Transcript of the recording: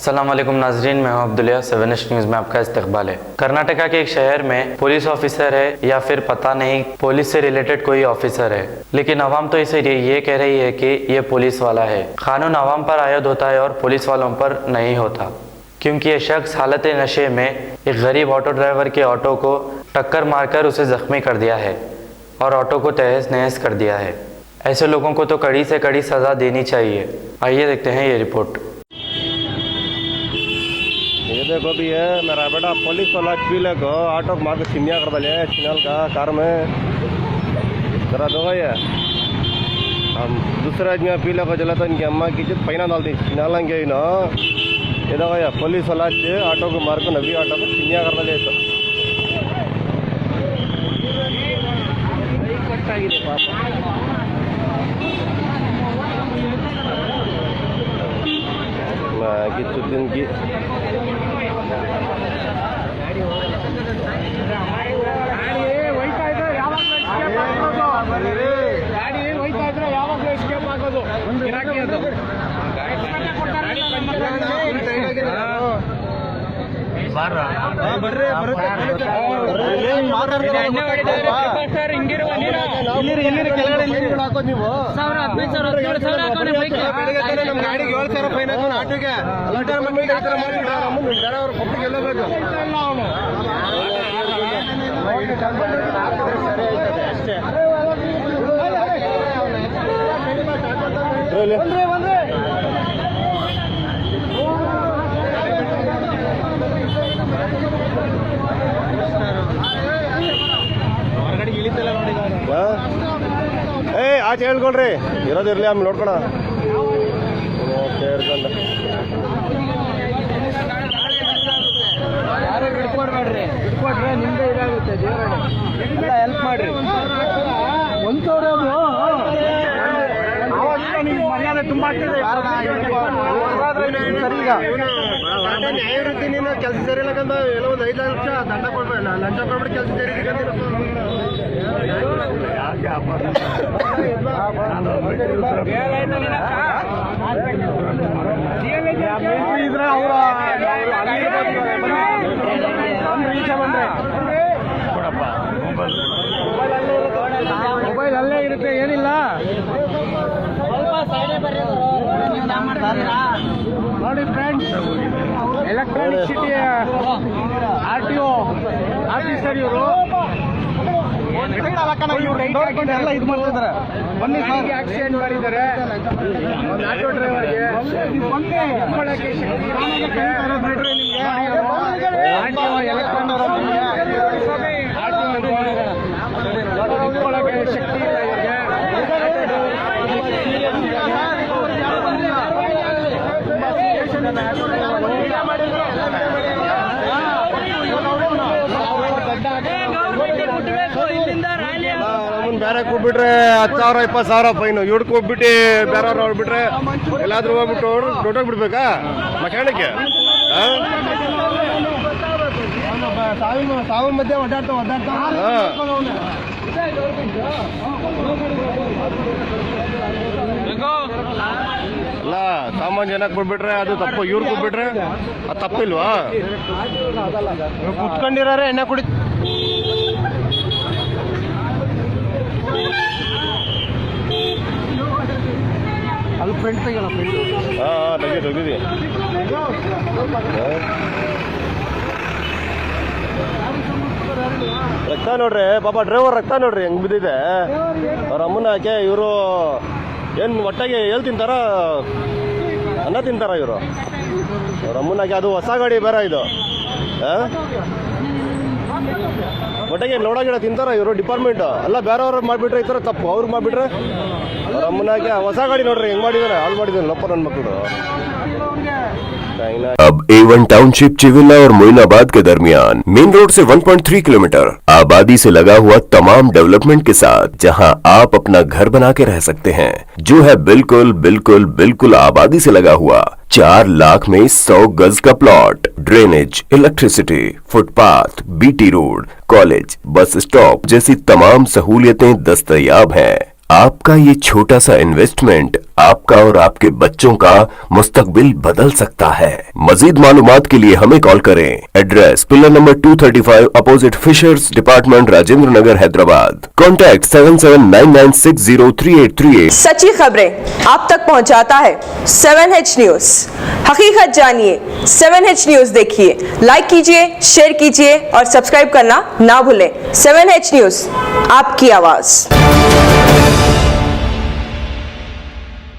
अस्सलाम वालेकुम नाजरीन, मैं हूं अब्दुल्ला। 7 न्यूज़ में आपका इस्तकबाल है। कर्नाटका के एक शहर में पुलिस ऑफिसर है या फिर पता नहीं पुलिस से रिलेटेड कोई ऑफिसर है, लेकिन अवाम तो इसे ये कह रही है कि ये पुलिस वाला है। कानून अवाम पर आयद होता है और पुलिस वालों पर नहीं होता, क्योंकि ये शख्स हालत नशे में एक गरीब ऑटो ड्राइवर के ऑटो को टक्कर मारकर उसे ज़ख्मी कर दिया है और ऑटो को तहस नहस कर दिया है। ऐसे लोगों को तो कड़ी से कड़ी सज़ा देनी चाहिए। आइए देखते हैं ये रिपोर्ट। ये देखो भी है मेरा बेटा पुलिस वाला पीले को ऑटो को मार के छिनिया कर दिया है चिनल का कार में जरा दो ये हम दूसरा आदमी पीले को जला तो इनकी अम्मा की इज्जत पैना डाल दी छिनालेंगे ना। ये देखो ये पुलिस वाला ऑटो को मार को नवी ऑटो को छिनिया कर दिया तो किच्चू दिन की ಆಚೆ ಹೇಳ್ಕೊಳ್ರಿ ಇರೋದಿರ್ಲಿ ಆಮೇಲೆ ನೋಡ್ಕೊಳ ಯಾರು ಬಿಡ್ಕೊಡ್ಬೇಡ್ರಿ, ಬಿಡ್ಕೊಟ್ರೆ ನಿಮ್ದೇ ಇದಾಗುತ್ತೆ. ದೇವರೇ ಎಲ್ಲ ಹೆಲ್ಪ್ ಮಾಡ್ರಿ. ನಿಮ್ಗೆ ಮರ್ಯಾದೆ ತುಂಬ ನ್ಯಾಯವೃತ್ತಿ ನೀನು ಕೆಲಸ ಸೇರಿಲ್ಲಕಂತ ಎಲ್ಲ ಒಂದು 5 ಲಕ್ಷ ದಂಡ ಕೊಡ್ಬೇಡ, ಲಂಚ ಕೊಡ್ಬಿಟ್ಟು ಕೆಲಸ ಸೇರಿದ್ರೆ ಮೊಬೈಲ್ ಅಲ್ಲೇ ಇರುತ್ತೆ, ಏನಿಲ್ಲ. ನೋಡಿ friends, electronic city RTO officer ಇವರು ಎಲ್ಲ ಇದು ಮಾಡ್ತಿದ್ದಾರೆ. ಮೊನ್ನೆ ಆಕ್ಸಿಡೆಂಟ್ ಮಾಡಿದ್ದಾರೆ ಒಂದು ಆಟೋ ಡ್ರೈವರ್ಗೆ. ಶಕ್ತಿ ಇಲ್ಲ ಇವರಿಗೆ. ಬೇರೆ ಕೂಗ್ಬಿಟ್ರೆ 10,000 20,000 ಫೈನು. ಇವ್ರಿಗೆ ಹೋಗ್ಬಿಟ್ಟು ಬೇರೆಯವ್ರು ನೋಡ್ಬಿಟ್ರೆ ಎಲ್ಲಾದ್ರೂ ಹೋಗ್ಬಿಟ್ಟು ದೊಡ್ಡೋಗ್ಬಿಡ್ಬೇಕಾ ಮಕ್ಯಾಣಕ್ಕೆ? ಸಾವು ಮಧ್ಯೆ ಒದ್ದಾಡ್ತಾ ಅಲ್ಲ, ಸಾಮಾನ್ಯ ಜನಕ್ಕೆ ಬಿಡ್ಬಿಟ್ರೆ ಅದು ತಪ್ಪು, ಇವ್ರಿಗೆ ಬಿಟ್ಬಿಟ್ರೆ ಅದು ತಪ್ಪಿಲ್ವಾ? ಕುತ್ಕೊಂಡಿರೋರೆ ಎಣ್ಣೆ ಕುಡಿ ಅಲ್ಲಿ ಫ್ರೆಂಡ್ ತೆಗಿಲ್ಲ. ತೆಗಿದಿ ರಕ್ತ ನೋಡ್ರಿ, ಪಾಪ ಡ್ರೈವರ್ ರಕ್ತ ನೋಡ್ರಿ ಹೆಂಗ್ ಬಿದ್ದಿದೆ. ಅವ್ರ ಅಮ್ಮನ ಹಾಕಿ ಇವರು ಏನು ಒಟ್ಟಾಗಿ ಎಲ್ಲಿ ತಿಂತಾರ, ಅನ್ನ ತಿಂತಾರ ಇವರು. ಅವ್ರ ಅಮ್ಮನ ಹಾಕಿ ಅದು ಹೊಸ ಗಾಡಿ ಬೇರೆ ಇದು. ಒಟ್ಟಿಗೆ ಲೋಡ ಗಿಡ ತಿಂತಾರ ಇವರು ಡಿಪಾರ್ಟ್ಮೆಂಟ್ ಅಲ್ಲ. ಬೇರೆಯವ್ರು ಮಾಡಿಬಿಟ್ರೆ ಈ ಥರ ತಪ್ಪು, ಅವ್ರು ಮಾಡಿಬಿಟ್ರೆ ಅವ್ರ ಅಮ್ಮನ ಹಾಕಿ ಹೊಸ ಗಾಡಿ ನೋಡ್ರಿ ಹೆಂಗ್ ಮಾಡಿದಾರೆ, ಹಾಳು ಮಾಡಿದಾರೆ ಲಪ್ಪ ನನ್ನ ಮಕ್ಕಳು. अब A1 टाउनशिप चिविला और मोइनाबाद के दरमियान मेन रोड से 1.3 किलोमीटर आबादी से लगा हुआ तमाम डेवलपमेंट के साथ जहां आप अपना घर बना के रह सकते हैं, जो है बिल्कुल बिल्कुल बिल्कुल आबादी से लगा हुआ। 4 लाख में 100 गज का plot, drainage, electricity, footpath, BT road, college, bus stop जैसी तमाम सहूलियतें दस्तयाब हैं। आपका ये छोटा सा इन्वेस्टमेंट आपका और आपके बच्चों का मुस्तकबिल बदल सकता है। मजीद मालूमात के लिए हमें कॉल करें। Address pillar number 235 opposite fishers department, Rajendra Nagar, Hyderabad. Contact 7799603838। सच्ची खबरें आप तक पहुंचाता है 7H न्यूज। हकीकत जानिए, 7H न्यूज देखिए, लाइक कीजिए, शेयर कीजिए और सब्सक्राइब करना ना भूलें। 7H न्यूज, आपकी आवाज।